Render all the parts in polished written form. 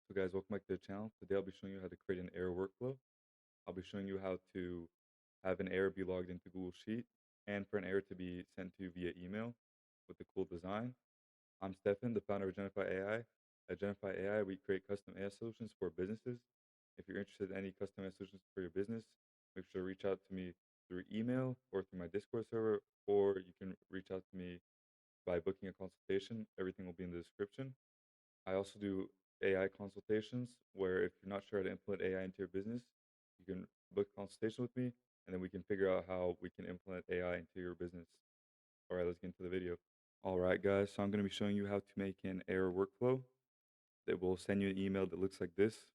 So guys, welcome back to the channel. Today I'll be showing you how to create an error workflow. I'll be showing you how to have an error be logged into Google Sheet and for an error to be sent to you via email with a cool design. I'm Stefan, the founder of Genify AI. At Genify AI, we create custom AI solutions for businesses. If you're interested in any custom AI solutions for your business, make sure to reach out to me through email or through my Discord server, or you can reach out to me by booking a consultation. Everything will be in the description. I also do AI consultations where if you're not sure how to implement AI into your business, you can book a consultation with me and then we can figure out how we can implement AI into your business. All right, let's get into the video. All right, guys, so I'm going to be showing you how to make an error workflow that will send you an email that looks like this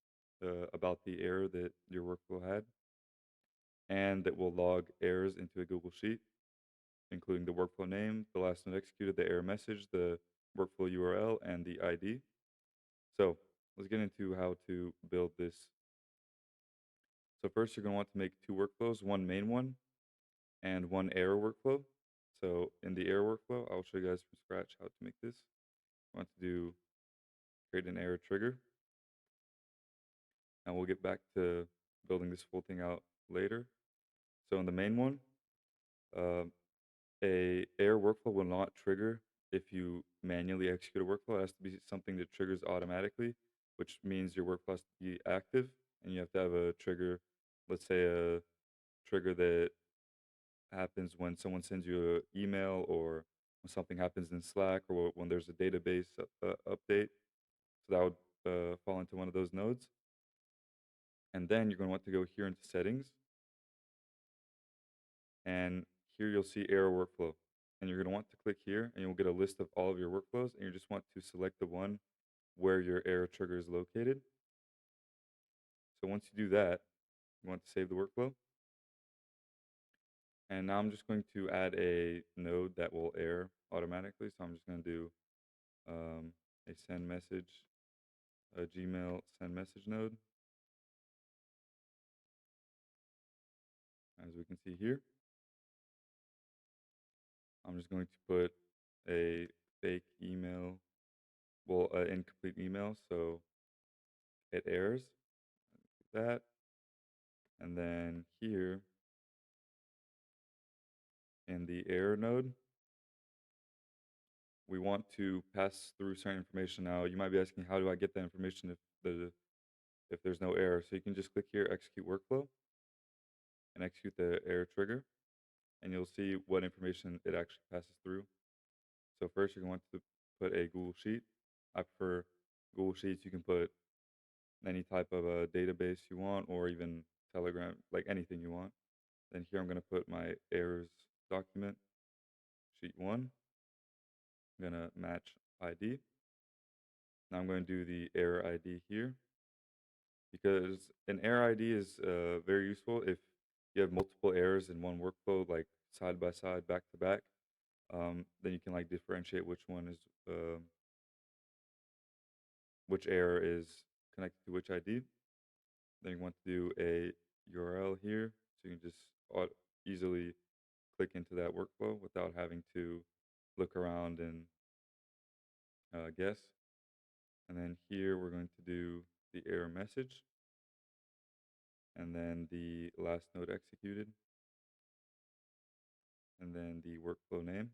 about the error that your workflow had, and that will log errors into a Google Sheet, including the workflow name, the last node executed, the error message, the workflow URL, and the ID. So let's get into how to build this. So first you're going to want to make two workflows, one main one and one error workflow. So in the error workflow, I'll show you guys from scratch how to make this. I want to create an error trigger, and we'll get back to building this full thing out later. So in the main one, uh, a error workflow will not trigger if you manually execute a workflow. It has to be something that triggers automatically, which means your workflow has to be active, and you have to have a trigger, let's say a trigger that happens when someone sends you an email or when something happens in Slack or when there's a database update. So that would fall into one of those nodes. And then you're going to want to go here into settings. And here you'll see error workflow. And you're going to want to click here and you'll get a list of all of your workflows. And you just want to select the one where your error trigger is located. So once you do that, you want to save the workflow. And now I'm just going to add a node that will error automatically. So I'm just going to do a send message, a Gmail send message node, as we can see here. I'm just going to put a fake email, well, incomplete email, so it errors, that. And then here in the error node, we want to pass through certain information. Now, you might be asking, how do I get that information if there's no error? So you can just click here, execute workflow, and execute the error trigger, and you'll see what information it actually passes through. So first, you're going to want to put a Google Sheet. I prefer Google Sheets. You can put any type of a database you want, or even Telegram, like anything you want. Then here I'm going to put my errors document, sheet 1. I'm going to match ID. Now I'm going to do the error ID here, because an error ID is very useful if you have multiple errors in one workflow, like side by side, back to back. Then you can like differentiate which one is which error is connected to which ID. Then you want to do a URL here, so you can just easily click into that workflow without having to look around and guess. And then here we're going to do the error message, and then the last node executed, and then the workflow name.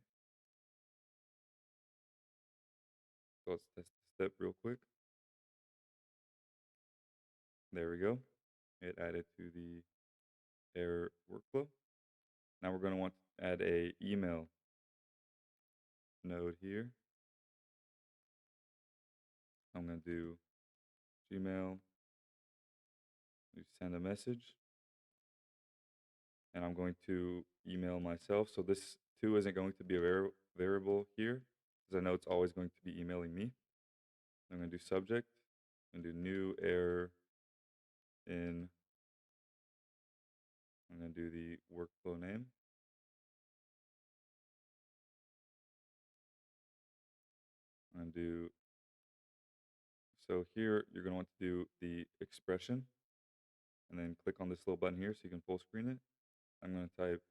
So let's test the step real quick. There we go. It added to the error workflow. Now we're going to want to add a email node here. I'm going to do Gmail, send a message, and I'm going to email myself. So this too isn't going to be a variable here, because I know it's always going to be emailing me. I'm going to do subject, I'm going to do new error in, I'm going to do the workflow name. I'm going to do, so here you're going to want to do the expression, and then click on this little button here so you can full screen it. I'm going to type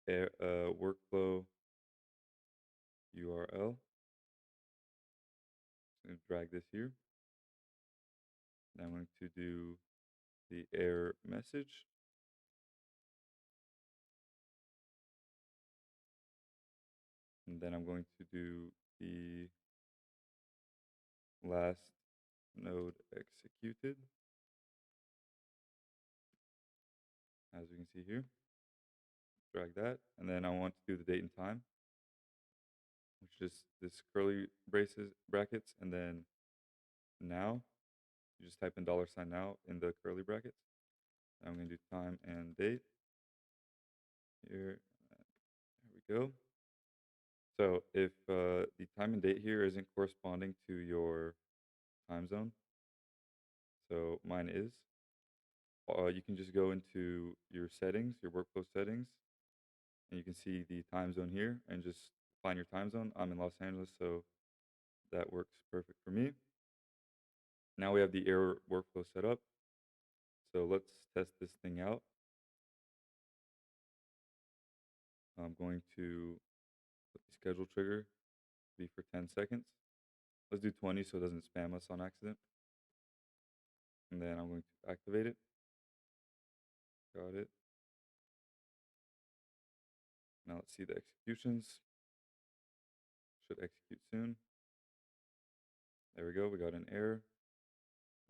workflow URL. Just going to drag this here. Then I'm going to do the error message. And then I'm going to do the last node executed, as you can see here. Drag that, and then I want to do the date and time, which is this curly brackets, and then now. You just type in $ now in the curly brackets. I'm going to do time and date here. There we go. So if the time and date here isn't corresponding to your time zone, so mine is, you can just go into your settings, your workflow settings, and you can see the time zone here and just find your time zone. I'm in Los Angeles, so that works perfect for me. Now we have the error workflow set up. So let's test this thing out. I'm going to put the schedule trigger to be for 10 seconds. Let's do 20 so it doesn't spam us on accident. And then I'm going to activate it. Got it. Now let's see the executions. Should execute soon. There we go. We got an error.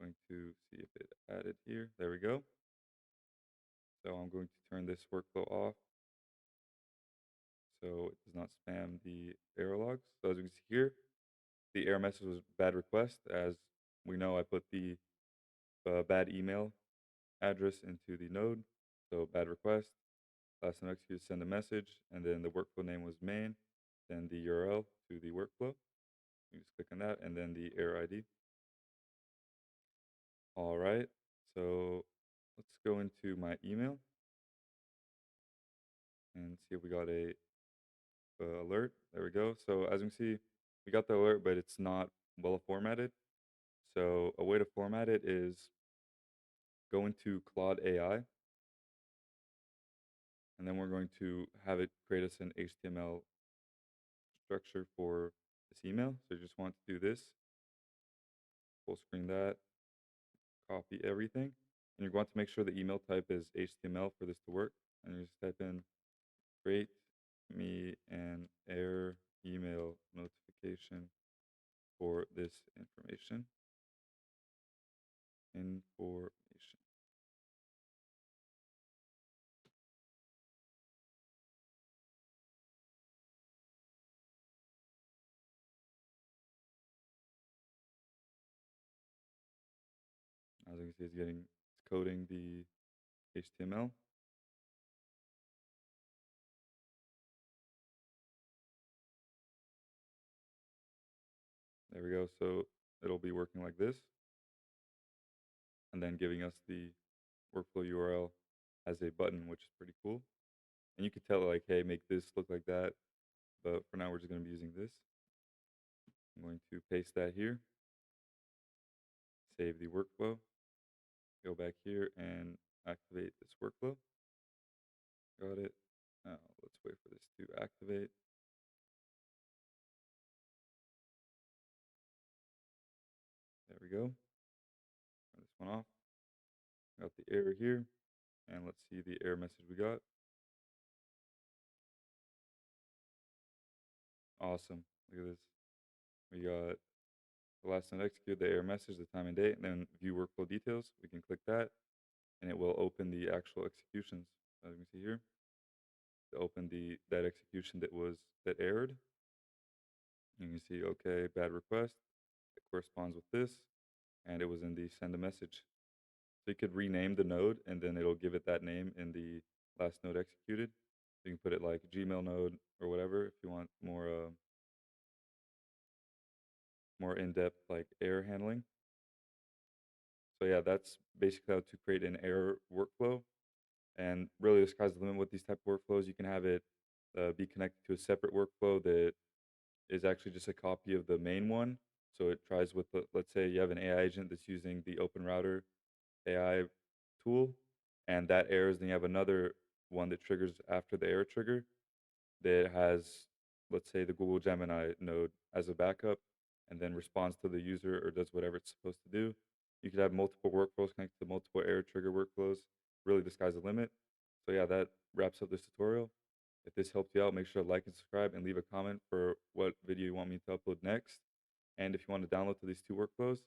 Going to see if it added here. There we go. So I'm going to turn this workflow off so it does not spam the error logs. So as you can see here, the error message was bad request. As we know, I put the bad email address into the node. So bad request. Last time execute, send a message, and then the workflow name was main, then the URL to the workflow. You just click on that, and then the error ID. All right, so let's go into my email and see if we got a alert. There we go. So as you can see, we got the alert, but it's not well formatted. So a way to format it is go into Claude AI, and then we're going to have it create us an HTML structure for this email. So you just want to do this, full screen that, copy everything, and you're going to make sure the email type is HTML for this to work. And you just type in create me an error email notification for this information. As you can see, it's coding the HTML. There we go. So it'll be working like this, and then giving us the workflow URL as a button, which is pretty cool. And you could tell it like, hey, make this look like that. But for now, we're just going to be using this. I'm going to paste that here, save the workflow, go back here and activate this workflow. Got it. Now let's wait for this to activate. There we go. Turn this one off. Got the error here. And let's see the error message we got. Awesome. Look at this. We got the last time execute, the error message, the time and date, and then view workflow details. We can click that, and it will open the actual executions. As you can see here, to open that execution that errored. You can see, okay, bad request. It corresponds with this, and it was in the send a message. So you could rename the node, and then it'll give it that name in the last node executed. You can put it like Gmail node or whatever if you want more in-depth like error handling. So yeah, that's basically how to create an error workflow. And really, the sky's the limit with these type of workflows. You can have it be connected to a separate workflow that is actually just a copy of the main one. So it tries with, let's say you have an AI agent that's using the Open Router AI tool, and that errors, then you have another one that triggers after the error trigger that has, let's say, the Google Gemini node as a backup, and then responds to the user or does whatever it's supposed to do. You could have multiple workflows connected to multiple error trigger workflows. Really, the sky's the limit. So yeah, that wraps up this tutorial. If this helped you out, make sure to like and subscribe and leave a comment for what video you want me to upload next. And if you want to download to these two workflows,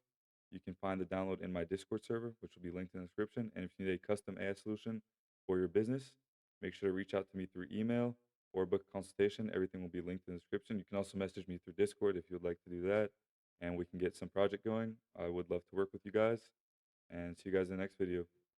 you can find the download in my Discord server, which will be linked in the description. And if you need a custom AI solution for your business, make sure to reach out to me through email or book a consultation. Everything will be linked in the description. You can also message me through Discord if you would like to do that, and we can get some project going. I would love to work with you guys, and see you guys in the next video.